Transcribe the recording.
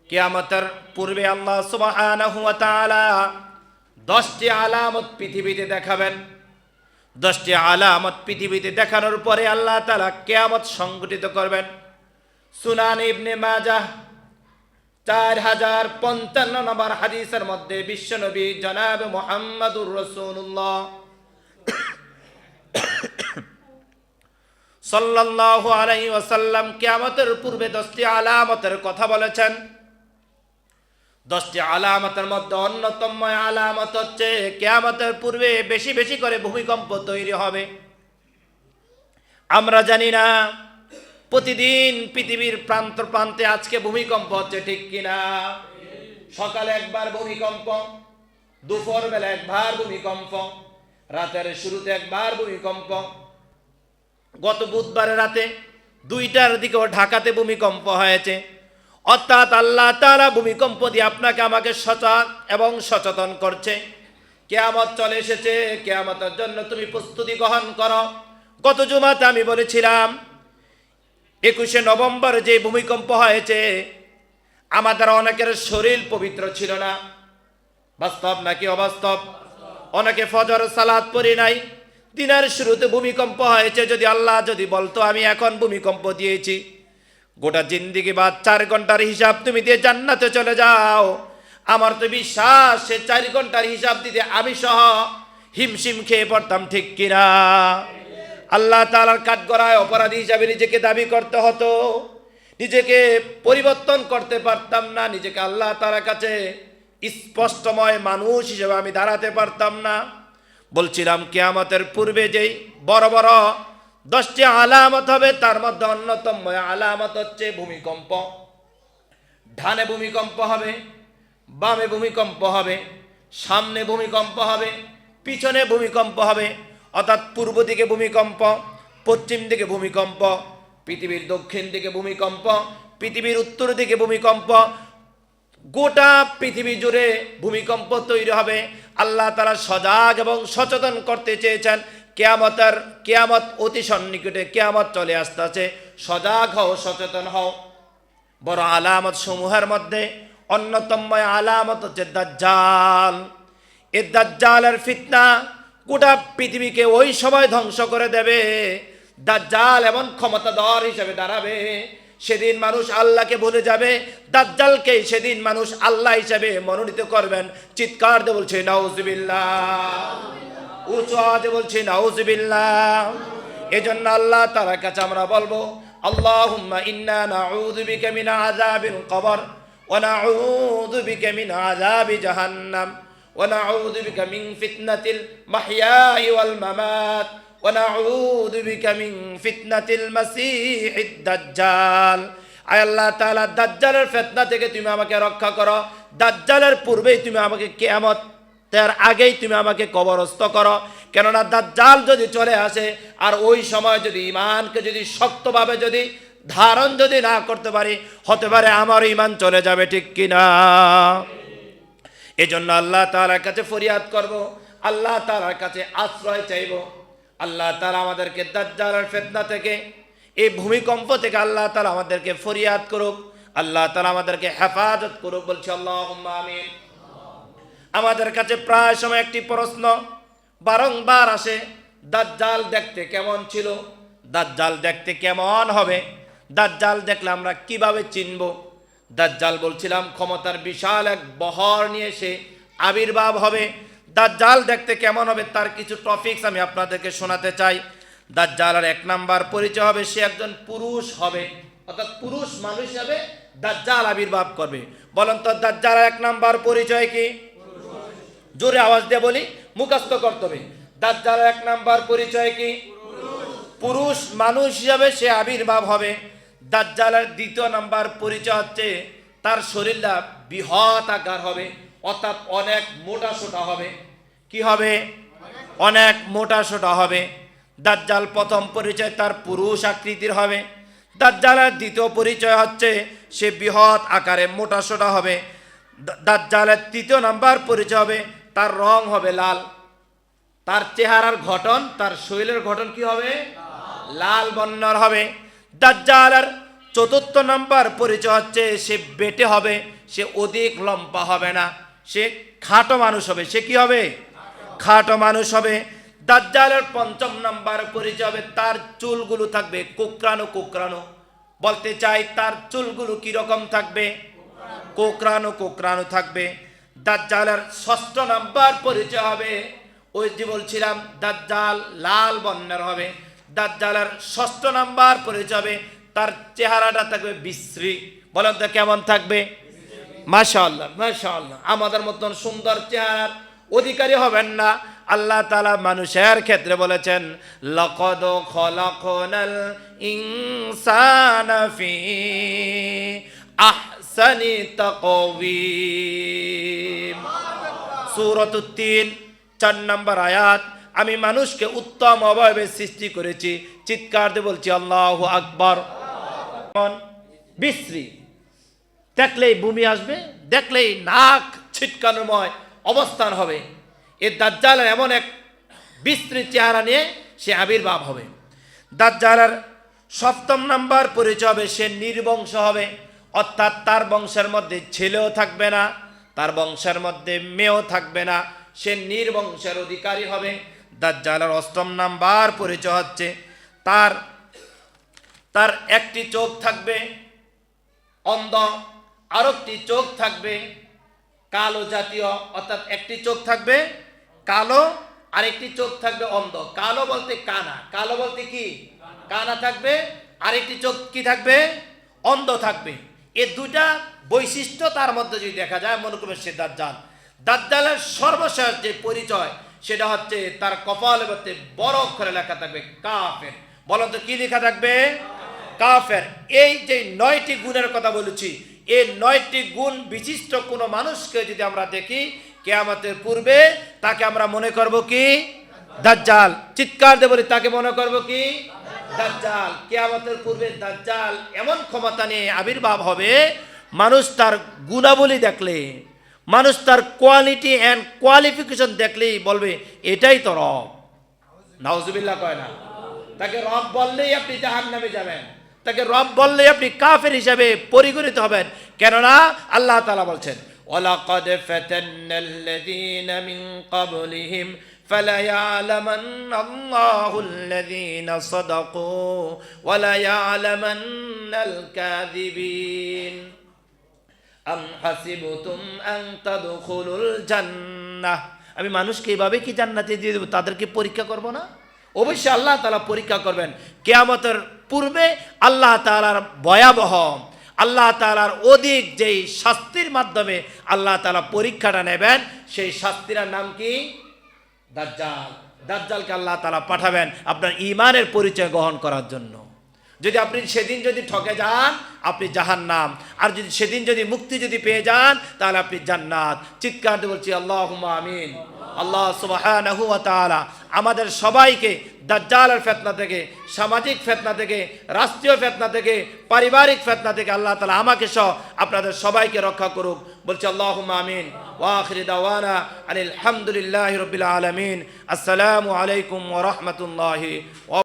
কিয়ামতের পূর্বে আল্লাহ সুবহানাহু ওয়া তাআলা 10টি আলামত পৃথিবীতে দেখাবেন। 10টি আলামত পৃথিবীতে দেখানোর পরে আল্লাহ তাআলা কিয়ামত সংঘটিত করবেন। সুনান ইবনে মাজাহ 4055 নম্বর হাদিসের মধ্যে বিশ্বনবী জনাব মুহাম্মদুর রাসূলুল্লাহ সাল্লাল্লাহু আলাইহি ওয়াসাল্লাম কিয়ামতের পূর্বে 10টি আলামতের কথা বলেছেন। 10টি আলামতের মধ্যে অন্যতম আলামত হচ্ছে কিয়ামতের পূর্বে বেশি বেশি করে ভূমিকম্প তৈরি হবে। আমরা জানি না প্রতিদিন পৃথিবীর প্রান্ত প্রান্তে আজকে ভূমিকম্প হচ্ছে, ঠিক কিনা? সকালে একবার ভূমিকম্প, দুপুর বেলা একবার ভূমিকম্প, রাতের শুরুতে একবার ভূমিকম্প। গত বুধবারের রাতে 2টার দিকে ঢাকাতে ভূমিকম্প হয়েছে। অর্থাৎ আল্লাহ তাআলা ভূমিকম্প দিয়ে আপনাকে আমাকে সজাগ এবং সচেতন করছে। কিয়ামত চলে এসেছে, কিয়ামতের জন্য তুমি প্রস্তুতি গ্রহণ করো। গত জুমাতে আমি বলেছিলাম 21শে নভেম্বর যে ভূমিকম্প হয়েছে, আমাদের অনেকের শরীর পবিত্র ছিল না। বাস্তব নাকি অবাস্তব? অনেকে ফজর সালাত পড়ি নাই, দিনের শুরুতে ভূমিকম্প হয়েছে। যদি আল্লাহ যদি বলতো আমি এখন ভূমিকম্প দিয়েছি, গোটা জিন্দিগি বাদ 4 ঘন্টার হিসাব তুমি দিয়ে জান্নাতে চলে যাও, আমার তো বিশ্বাস সে 4 ঘন্টার হিসাব দিতে আমি সহ হিমশিম খেয়ে পড়তাম, ঠিক কিনা? আল্লাহ তাআলার কাঠগড়ায় অপরাধী হিসাবে নিজেকে দাবি করতে হতো, নিজেকে পরিবর্তন করতে পারতাম না, নিজেকে আল্লাহ তাআলার কাছে স্পষ্টময় মানুষ হিসেবে আমি দাঁড়াতে পারতাম না। বলছিলাম কিয়ামতের পূর্বে যেই বড় বড় 10টি আলামত হবে, তার মধ্যে অন্যতম আলামত হচ্ছে ভূমিকম্প। ডানে ভূমিকম্প হবে, বামে ভূমিকম্প হবে, সামনে ভূমিকম্প হবে, পিছনে ভূমিকম্প হবে। অর্থাৎ পূর্ব দিকে ভূমিকম্প, পশ্চিম দিকে ভূমিকম্প, পৃথিবীর দক্ষিণ দিকে ভূমিকম্প, পৃথিবীর উত্তর দিকে ভূমিকম্প। গোটা পৃথিবী জুড়ে ভূমিকম্প তৈরি হবে। আল্লাহ তাআলা সজাগ এবং সচেতন করতে চেয়েছেন। কিয়ামত অতি সন্নিকটে, কিয়ামত চলে আসতেছে। সজাগ হও, সচেতন হও। বড় আলামত সমূহের মধ্যে অন্যতম আলামত হচ্ছে দাজ্জাল। এই দাজ্জালের ফিতনা গোটা পৃথিবীকে ওই সময় ধ্বংস করে দেবে। দাজ্জাল এমন ক্ষমতাধর হিসেবে দাঁড়াবে, সেদিন মানুষ আল্লাহকে ভুলে যাবে। দাজ্জালকে সেদিন মানুষ আল্লাহ হিসেবে মনোনীত করবেন। চিৎকার দিয়ে বলছে নাউজুবিল্লাহ, উঁচু আওয়াজে বলছে নাউজুবিল্লাহ। এজন্য আল্লাহ তাআলার কাছে আমরা বলবো, আল্লাহুম্মা ইন্না নাউযু বিকা মিন আযাবিল কবর ওয়া নাউযু বিকা মিন আযাবি জাহান্নাম ওয়া নাউযু বিকা মিন ফিতনাতিল মাহইয়াই ওয়াল মামাত ওয়া নাউযু বিকা মিন ফিতনাতিল মাসীহিদ দাজ্জাল। আয় আল্লাহ তাআলা, দাজ্জালের ফিতনা থেকে তুমি আমাকে রক্ষা করো। দাজ্জালের পূর্বেই তুমি আমাকে কিয়ামত তার আগেই তুমি আমাকে কবরস্থ করো। কেননা দাজ্জাল যদি চলে আসে আর ওই সময় যদি ঈমানকে যদি শক্তভাবে যদি ধারণ যদি না করতে পারি, হতে পারে আমার ঈমান চলে যাবে, ঠিক কিনা? এজন্য আল্লাহ তাআলার কাছে ফরিয়াদ করব, আল্লাহ তাআলার কাছে আশ্রয় চাইব। আল্লাহ তাআলা আমাদেরকে দাজ্জালের ফিতনা থেকে, এই ভূমিকম্প থেকে আল্লাহ তাআলা আমাদেরকে ফরিয়াদ করুক, আল্লাহ তাআলা আমাদেরকে হেফাজত করুক। বলছি আল্লাহুম্মা আমিন। আমাদের কাছে প্রায় সময় একটি প্রশ্ন বারংবার আসে, দাজ্জাল দেখতে কেমন ছিল? দাজ্জাল দেখতে কেমন হবে? দাজ্জাল দেখলে আমরা কিভাবে চিনব? দাজ্জাল বলছিলাম ক্ষমতার বিশাল এক বহর নিয়ে সে আবির্ভাব হবে। দাজ্জাল দেখতে কেমন হবে তার কিছু টপিকস আমি আপনাদেরকে শোনাতে চাই। দাজ্জালের 1 নাম্বার পরিচয় হবে সে একজন পুরুষ হবে, অর্থাৎ পুরুষ মানুষ হিসাবে দাজ্জাল আবির্ভাব করবে। বলেন তো দাজ্জালের 1 নাম্বার পরিচয় কি? জোরে আওয়াজ দিয়ে বলি, মুখস্থ করতে হবে। দাজ্জালের 1 নাম্বার পরিচয় কি? পুরুষ মানুষ হিসাবে সে আবির্ভাব হবে। দাজ্জালের 2 নাম্বার পরিচয় হচ্ছে তার শরীরটা বৃহৎ আকার হবে, অর্থাৎ অনেক মোটা সোটা হবে। কি হবে? অনেক মোটা সোটা হবে। দাজ্জাল প্রথম পরিচয় তার পুরুষ আকৃতির হবে। দাজ্জালের 2য় পরিচয় হচ্ছে সে বৃহৎ আকারে মোটা সোটা হবে। দাজ্জালের 3য় নাম্বার পরিচয় হবে তার রং হবে লাল। তার চেহারার গঠন, তার শরীরের গঠন কি হবে? লাল বর্ণের হবে। দাজ্জালের চতুর্থ নাম্বার পরিচয় হচ্ছে সে বেটে হবে, সে অধিক লম্বা হবে না, সে খাটো মানুষ হবে। সে কি হবে? খাটো মানুষ হবে। দাজ্জালের পঞ্চম নাম্বার পরিচয় হবে তার চুলগুলো থাকবে কোকড়ানো কোকড়ানো। বলতে চাই তার চুলগুলো কি রকম থাকবে? কোকড়ানো কোকড়ানো থাকবে। দাজ্জালের ষষ্ঠ নাম্বার পরিচয় হবে, ওই যে বলছিলাম দাজ্জাল লাল বর্ণের হবে। দাজ্জালের ষষ্ঠ নাম্বার পরিচয় হবে তার চেহারাটা থাকবে বিশ্রী। বলেন তো কেমন থাকবে? মাশাআল্লাহ মাশাআল্লাহ। আমাদের মতন সুন্দর চেহারার অধিকারী হবেন না। আল্লাহ তাআলা মানুষের ক্ষেত্রে বলেছেন লাকাদ খলাকনাল ইনসানা ফি আহসানি তাকওয়িম। সূরাতুত তিন 4 নম্বর আয়াত। আমি মানুষকে উত্তম অবয়বে সৃষ্টি করেছি। চিৎকার দিয়ে বলছি আল্লাহু আকবার। বিশ্রী, দেখলেই বমি আসবে, দেখলেই নাক ছিটকানোময় অবস্থান হবে। এ দাজ্জালের এমন এক বিশ্রী চেহারা নিয়ে সে আবির্ভাব হবে। দাজ্জালের সপ্তম নাম্বার পরিচয় হবে সে নির্বংশ হবে, অর্থাৎ তার বংশের মধ্যে ছেলেও থাকবে না, তার বংশের মধ্যে মেয়েও থাকবে না, সে নির্বংশের অধিকারী হবে। দাজ্জালের অষ্টম নাম্বার পরিচয় হচ্ছে তার একটি চোখ থাকবে অন্ধ, আরেকটি চোখ থাকবে কালো জাতীয়, অর্থাৎ একটি চোখ থাকবে কালো, আরেকটি চোখ থাকবে অন্ধ। কালো বলতে কানা, কালো বলতে কি কানা থাকবে, আরেকটি চোখ কি থাকবে? অন্ধ থাকবে। এই দুটা বৈশিষ্ট্য তার মধ্যে যদি দেখা যায় মনে করবে সে দাজ্জাল। দাজ্জালের সর্বশেষ যে পরিচয় সেটা হচ্ছে তার কপালের মধ্যে বড় অক্ষরে লেখা থাকবে কাফের। বলেন তো কি লেখা থাকবে? কাফের। এই যে 9টি গুণের কথা বলেছি, এই 9টি গুণ বিশিষ্ট কোনো মানুষকে যদি আমরা দেখি কিয়ামতের পূর্বে, তাকে আমরা মনে করব কি? দাজ্জাল। চিৎকার দিয়ে বলি তাকে মনে করব কি? দাজ্জাল। কিয়ামতের পূর্বে দাজ্জাল এমন ক্ষমতা নিয়ে আবির্ভাব হবে, মানুষ তার গুণাবলী দেখলে, মানুষ তার কোয়ালিটি এন্ড কোয়ালিফিকেশন দেখলেই বলবে এটাই তো রব। নাউজুবিল্লাহ কয় না? তাকে রব বললেই আপনি জাহান্নামে যাবেন, তাকে রব বললেই আপনি কাফের হিসাবে পরিগণিত হবেন। কেননা আল্লাহ তাআলা বলছেন ওয়ালাকাদ ফাতান্নাল্লাযীনা মিন ক্বাবলিহিম ফালায়ালামান্নাল্লাহুল্লাযীনা সাদাকু ওয়ালায়ালামান্নাল কাযিবিন আম হাসিবতুম আন তাদখুলুল জান্নাহ। আমি মানুষকে এইভাবে কি জান্নাতে দিয়ে দেব? তাদেরকে পরীক্ষা করব না? অবশ্যই আল্লাহ তাআলা পরীক্ষা করবেন। কিয়ামতের পূর্বে আল্লাহ তাআলার ভয়াবহ, আল্লাহ তাআলার অধিক যেই শাস্তির মাধ্যমে আল্লাহ তাআলা পরীক্ষাটা নেবেন, সেই শাস্তির নাম কি? দাজ্জাল। দাজ্জালকে আল্লাহ তাআলা পাঠাবেন আপনার ঈমানের পরিচয় গ্রহণ করার জন্য। যদি আপনি সেদিন যদি ঠকে যান আপনি জাহান্নাম, আর যদি সেদিন যদি মুক্তি যদি পেয়ে যান তাহলে আপনি জান্নাত। চিৎকার দিয়ে বলছি আল্লাহুম্মা আমিন। আল্লাহ সুবহানাহু ওয়া তাআলা আমাদের সবাইকে দাজ্জালের ফিতনা থেকে, সামাজিক ফিতনা থেকে, রাষ্ট্রীয় ফিতনা থেকে, পারিবারিক ফিতনা থেকে আল্লাহ তাআলা আমাকে সহ আপনাদের সবাইকে রক্ষা করুক। বলছি আল্লাহুম্মা আমিন। ওয়া আখিরু দাওয়ানা আলহামদুলিল্লাহি রাব্বিল আলামিন। আসসালামু আলাইকুম ওয়া রাহমাতুল্লাহি ওয়া